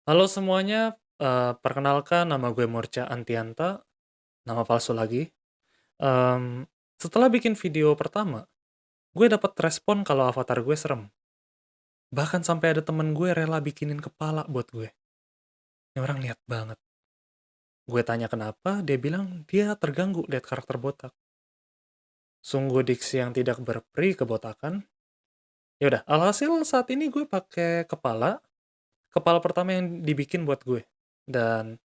Halo semuanya, perkenalkan nama gue Murca Antianta, nama palsu lagi. Setelah bikin video pertama, gue dapat respon kalau avatar gue serem. Bahkan sampai ada temen gue rela bikinin kepala buat gue. Ini orang niat banget. Gue tanya kenapa, dia bilang dia terganggu lihat karakter botak. Sungguh diksi yang tidak berperi kebotakan. Ya udah, alhasil saat ini gue pakai kepala pertama yang dibikin buat gue. Dan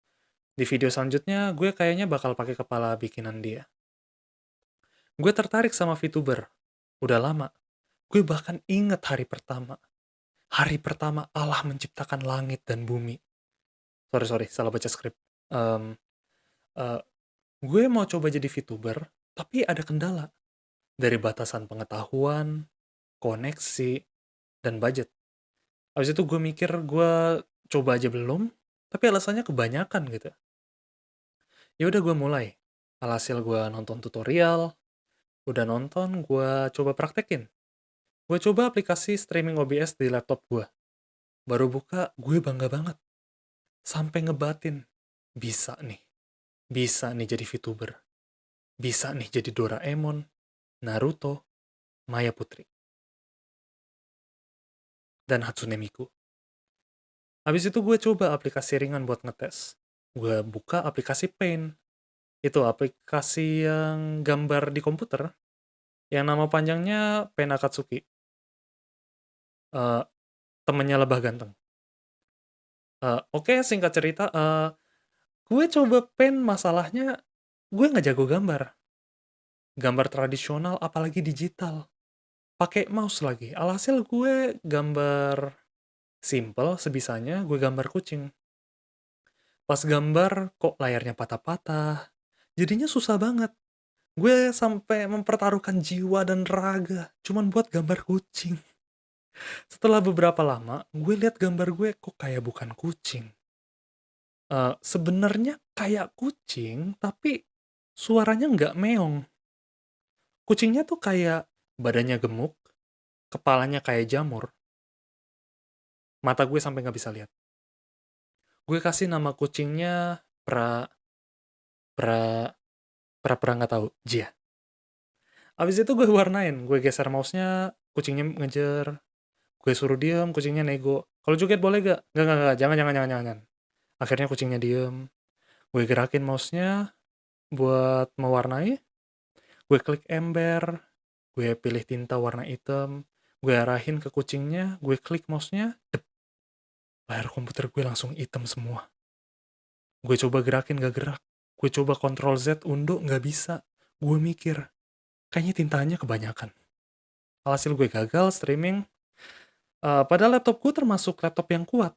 di video selanjutnya gue kayaknya bakal pakai kepala bikinan dia. Gue tertarik sama VTuber. Udah lama. Gue bahkan inget hari pertama. Hari pertama Allah menciptakan langit dan bumi. Sorry, salah baca skrip. Em, eh, gue mau coba jadi VTuber, tapi ada kendala. Dari batasan pengetahuan, koneksi, dan budget. Habis itu gue mikir gue coba aja belum, tapi alasannya kebanyakan gitu. Ya udah gue mulai. Alhasil gue nonton tutorial, udah nonton, gue coba praktekin. Gue coba aplikasi streaming OBS di laptop gue. Baru buka, gue bangga banget. Sampai ngebatin. Bisa nih. Bisa nih jadi VTuber. Bisa nih jadi Doraemon, Naruto, Maya Putri, dan Hatsune Miku. Habis itu gue coba aplikasi ringan buat ngetes. Gue buka aplikasi Paint. Itu aplikasi yang gambar di komputer. Yang nama panjangnya Paint Akatsuki. Eh, temennya Lebah Ganteng. Oke, singkat cerita, gue coba Paint, masalahnya gue nggak jago gambar. Gambar tradisional apalagi digital. Pakai mouse lagi. Alhasil gue gambar simple sebisanya, gue gambar kucing. Pas gambar kok layarnya patah-patah. Jadinya susah banget. Gue sampai mempertaruhkan jiwa dan raga cuman buat gambar kucing. Setelah beberapa lama, gue lihat gambar gue kok kayak bukan kucing. Sebenarnya kayak kucing, tapi suaranya nggak meong. Kucingnya tuh kayak badannya gemuk, kepalanya kayak jamur, mata gue sampai nggak bisa lihat. Gue kasih nama kucingnya pra pra pra nggak tahu, Jia. Abis itu gue warnain, gue geser mouse-nya, kucingnya ngejer, gue suruh diem, kucingnya nego. Kalau joget boleh gak? Nggak, jangan. Akhirnya kucingnya diem, gue gerakin mouse-nya buat mewarnai, gue klik ember, gue pilih tinta warna hitam, gue arahin ke kucingnya, gue klik mouse-nya, layar komputer gue langsung hitam semua. Gue coba gerakin gak gerak. Gue coba Ctrl Z undo gak bisa. Gue mikir, kayaknya tintanya kebanyakan. Alhasil gue gagal streaming. Padahal laptop gue termasuk laptop yang kuat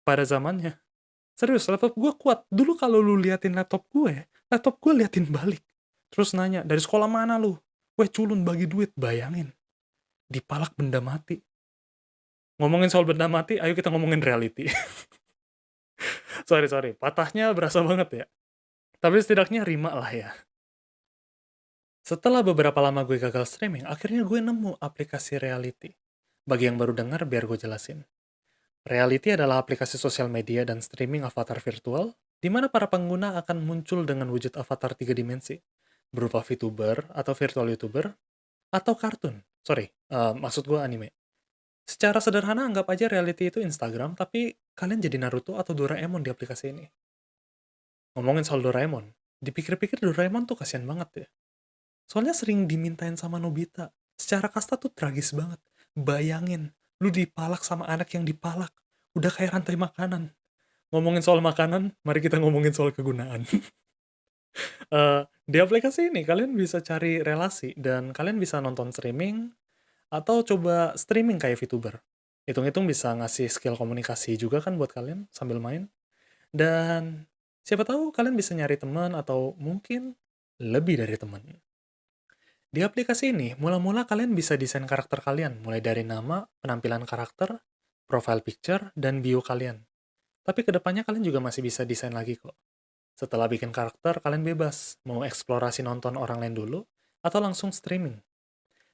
pada zamannya. Serius, laptop gue kuat. Dulu kalau lu liatin laptop gue liatin balik. Terus nanya, dari sekolah mana lu? Weh culun bagi duit, bayangin. Dipalak benda mati. Ngomongin soal benda mati, ayo kita ngomongin reality. Sorry, patahnya berasa banget ya. Tapi setidaknya rima lah ya. Setelah beberapa lama gue gagal streaming, akhirnya gue nemu aplikasi Reality. Bagi yang baru dengar, biar gue jelasin. Reality adalah aplikasi sosial media dan streaming avatar virtual, di mana para pengguna akan muncul dengan wujud avatar 3 dimensi, berupa VTuber atau virtual YouTuber, atau kartun. Maksud gue anime. Secara sederhana, anggap aja Reality itu Instagram, tapi kalian jadi Naruto atau Doraemon di aplikasi ini. Ngomongin soal Doraemon, dipikir-pikir Doraemon tuh kasihan banget ya. Soalnya sering dimintain sama Nobita. Secara kasta tuh tragis banget. Bayangin, lu dipalak sama anak yang dipalak. Udah kayak rantai makanan. Ngomongin soal makanan, mari kita ngomongin soal kegunaan. Di aplikasi ini kalian bisa cari relasi dan kalian bisa nonton streaming atau coba streaming kayak VTuber. Hitung-hitung bisa ngasih skill komunikasi juga kan buat kalian sambil main. Dan siapa tahu kalian bisa nyari teman atau mungkin lebih dari teman. Di aplikasi ini, mula-mula kalian bisa desain karakter kalian, mulai dari nama, penampilan karakter, profile picture, dan bio kalian. Tapi kedepannya kalian juga masih bisa desain lagi kok. Setelah bikin karakter, kalian bebas, mau eksplorasi nonton orang lain dulu, atau langsung streaming.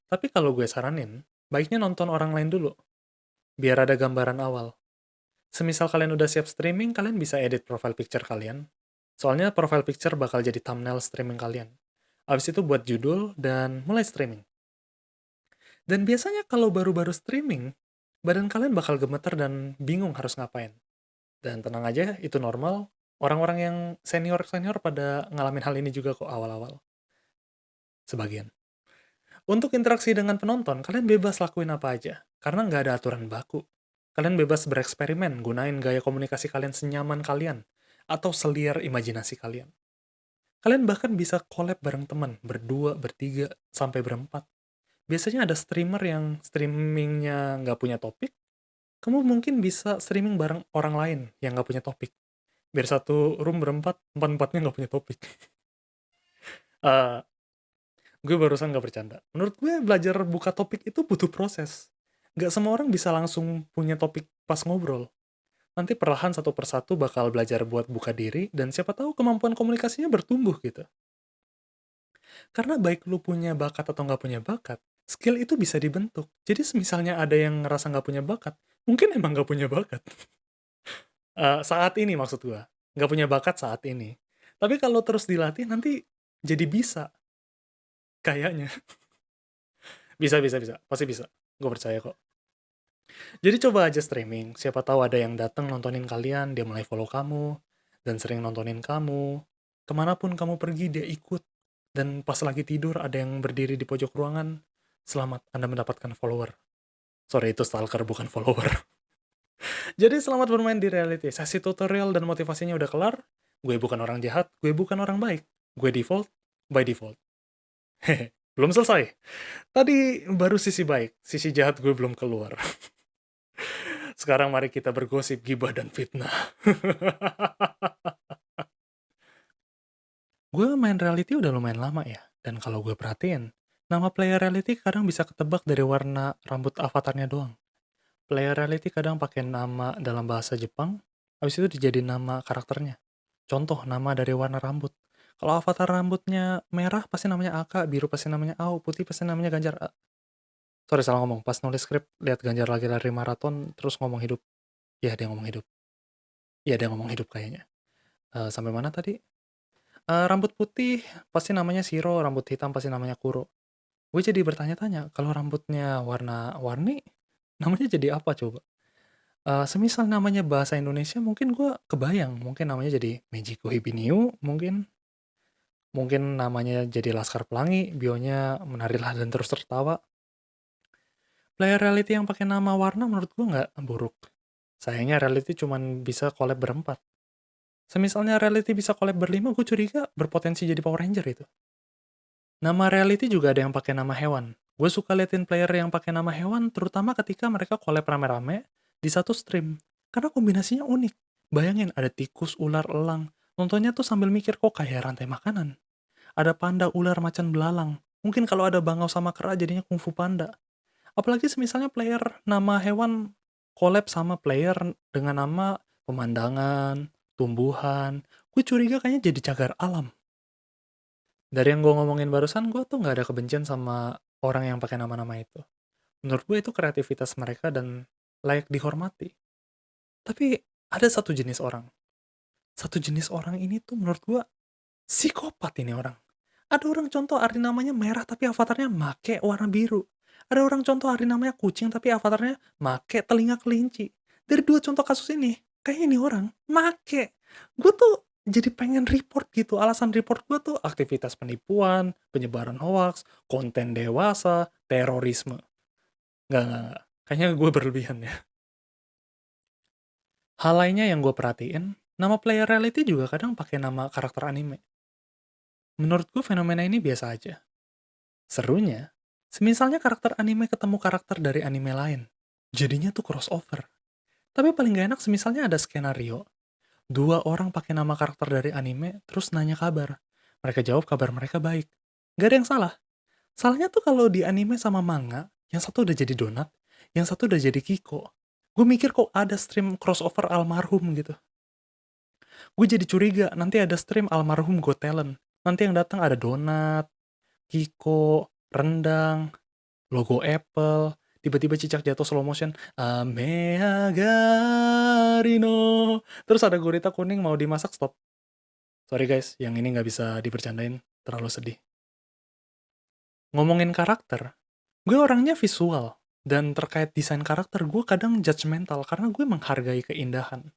Tapi kalau gue saranin, baiknya nonton orang lain dulu, biar ada gambaran awal. Semisal kalian udah siap streaming, kalian bisa edit profile picture kalian. Soalnya profile picture bakal jadi thumbnail streaming kalian. Abis itu buat judul dan mulai streaming. Dan biasanya kalau baru-baru streaming, badan kalian bakal gemeter dan bingung harus ngapain. Dan tenang aja, itu normal. Orang-orang yang senior-senior pada ngalamin hal ini juga kok awal-awal. Sebagian. Untuk interaksi dengan penonton, kalian bebas lakuin apa aja. Karena nggak ada aturan baku. Kalian bebas bereksperimen, gunain gaya komunikasi kalian senyaman kalian. Atau seliar imajinasi kalian. Kalian bahkan bisa collab bareng teman, berdua, bertiga, sampai berempat. Biasanya ada streamer yang streamingnya nggak punya topik, kamu mungkin bisa streaming bareng orang lain yang nggak punya topik. Biar satu room berempat, empat-empatnya nggak punya topik. Eh, gue barusan nggak bercanda. Menurut gue belajar buka topik itu butuh proses. Nggak semua orang bisa langsung punya topik pas ngobrol. Nanti perlahan satu persatu bakal belajar buat buka diri, dan siapa tahu kemampuan komunikasinya bertumbuh gitu. Karena baik lu punya bakat atau nggak punya bakat, skill itu bisa dibentuk. Jadi misalnya ada yang ngerasa nggak punya bakat, mungkin emang nggak punya bakat. Saat ini maksud gua, nggak punya bakat saat ini. Tapi kalau terus dilatih nanti jadi bisa, kayaknya. Bisa bisa bisa, pasti bisa. Gue percaya kok. Jadi coba aja streaming, siapa tahu ada yang datang nontonin kalian, dia mulai follow kamu, dan sering nontonin kamu. Kemanapun kamu pergi, dia ikut. Dan pas lagi tidur, ada yang berdiri di pojok ruangan. Selamat, Anda mendapatkan follower. Sorry, itu stalker, bukan follower. Jadi selamat bermain di reality. Sesi tutorial dan motivasinya udah kelar. Gue bukan orang jahat, gue bukan orang baik. Gue default, by default. Hehe, belum selesai. Tadi baru sisi baik, sisi jahat gue belum keluar. Sekarang mari kita bergosip, gibah, dan fitnah. Gue main reality udah lumayan lama ya, dan kalau gue perhatiin, nama player reality kadang bisa ketebak dari warna rambut avatarnya doang. Player reality kadang pakai nama dalam bahasa Jepang, habis itu dijadiin nama karakternya. Contoh, nama dari warna rambut. Kalau avatar rambutnya merah, pasti namanya Aka, biru pasti namanya Au, putih pasti namanya Ganjar. Sorry, salah ngomong. Pas nulis skrip, lihat Ganjar lagi lari maraton, terus ngomong hidup. Ya, dia ngomong hidup. Ya, dia ngomong hidup kayaknya. Sampai mana tadi? Rambut putih pasti namanya Shiro, rambut hitam pasti namanya Kuro. Gue jadi bertanya-tanya, kalau rambutnya warna-warni, namanya jadi apa coba? Semisal namanya bahasa Indonesia, mungkin gue kebayang. Mungkin namanya jadi Mejiko Hibiniu, mungkin. Mungkin namanya jadi Laskar Pelangi, bionya menarilah dan terus tertawa. Player reality yang pakai nama warna menurut gue nggak buruk. Sayangnya reality cuman bisa collab berempat. Semisalnya reality bisa collab berlima, gue curiga berpotensi jadi Power Ranger itu. Nama reality juga ada yang pakai nama hewan. Gue suka liatin player yang pakai nama hewan, terutama ketika mereka collab rame-rame di satu stream. Karena kombinasinya unik. Bayangin ada tikus, ular, elang. Nontonnya tuh sambil mikir kok kayak rantai makanan. Ada panda, ular, macan belalang. Mungkin kalau ada bangau sama kera jadinya kungfu panda. Apalagi misalnya player nama hewan collab sama player dengan nama pemandangan, tumbuhan. Gue curiga kayaknya jadi cagar alam. Dari yang gue ngomongin barusan, gue tuh nggak ada kebencian sama orang yang pakai nama-nama itu. Menurut gue itu kreativitas mereka dan layak dihormati. Tapi ada satu jenis orang. Satu jenis orang ini tuh menurut gue psikopat ini orang. Ada orang contoh hari namanya merah tapi avatarnya make warna biru. Ada orang contoh hari namanya kucing tapi avatarnya make telinga kelinci. Dari dua contoh kasus ini, kayaknya ini orang make. Gue tuh jadi pengen report gitu. Alasan report gue tuh aktivitas penipuan, penyebaran hoax, konten dewasa, terorisme. Nggak. Kayaknya gue berlebihan ya. Hal lainnya yang gue perhatiin, nama player reality juga kadang pakai nama karakter anime. Menurut gue fenomena ini biasa aja. Serunya, semisalnya karakter anime ketemu karakter dari anime lain. Jadinya tuh crossover. Tapi paling gak enak semisalnya ada skenario. Dua orang pakai nama karakter dari anime, terus nanya kabar. Mereka jawab kabar mereka baik. Gak ada yang salah. Salahnya tuh kalau di anime sama manga, yang satu udah jadi donat, yang satu udah jadi Kiko. Gue mikir kok ada stream crossover almarhum gitu. Gue jadi curiga, nanti ada stream almarhum Got Talent. Nanti yang datang ada donat, Kiko, rendang, logo Apple, tiba-tiba cicak jatuh slow motion, "Ame agari no." Terus ada gurita kuning mau dimasak, stop. Sorry guys, yang ini nggak bisa dibercandain, terlalu sedih. Ngomongin karakter, gue orangnya visual, dan terkait desain karakter gue kadang judgmental karena gue menghargai keindahan.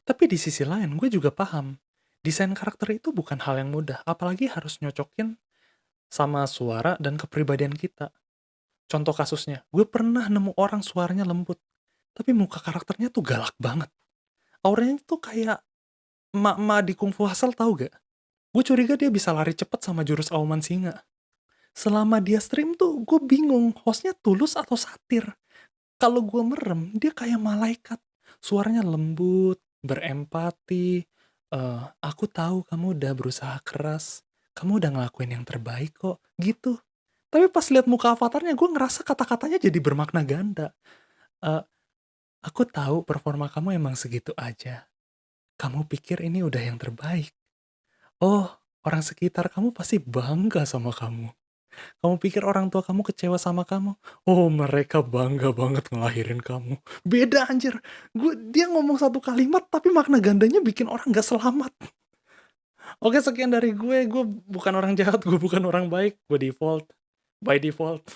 Tapi di sisi lain, gue juga paham, desain karakter itu bukan hal yang mudah, apalagi harus nyocokin sama suara dan kepribadian kita. Contoh kasusnya, gue pernah nemu orang suaranya lembut, tapi muka karakternya tuh galak banget. Auranya tuh kayak emak-emak di Kung Fu Hustle, tahu gak? Gue curiga dia bisa lari cepet sama jurus auman singa. Selama dia stream tuh, gue bingung, hostnya tulus atau satir. Kalau gue merem, dia kayak malaikat. Suaranya lembut, berempati. Aku tahu kamu udah berusaha keras. Kamu udah ngelakuin yang terbaik kok. Gitu. Tapi pas lihat muka avatarnya, gue ngerasa kata-katanya jadi bermakna ganda. Eh, aku tahu performa kamu emang segitu aja. Kamu pikir ini udah yang terbaik. Oh, orang sekitar kamu pasti bangga sama kamu. Kamu pikir orang tua kamu kecewa sama kamu? Oh, mereka bangga banget ngelahirin kamu. Beda anjir. Dia ngomong satu kalimat tapi makna gandanya bikin orang gak selamat. Oke, sekian dari gue. Gue bukan orang jahat, gue bukan orang baik. Gue default. By default.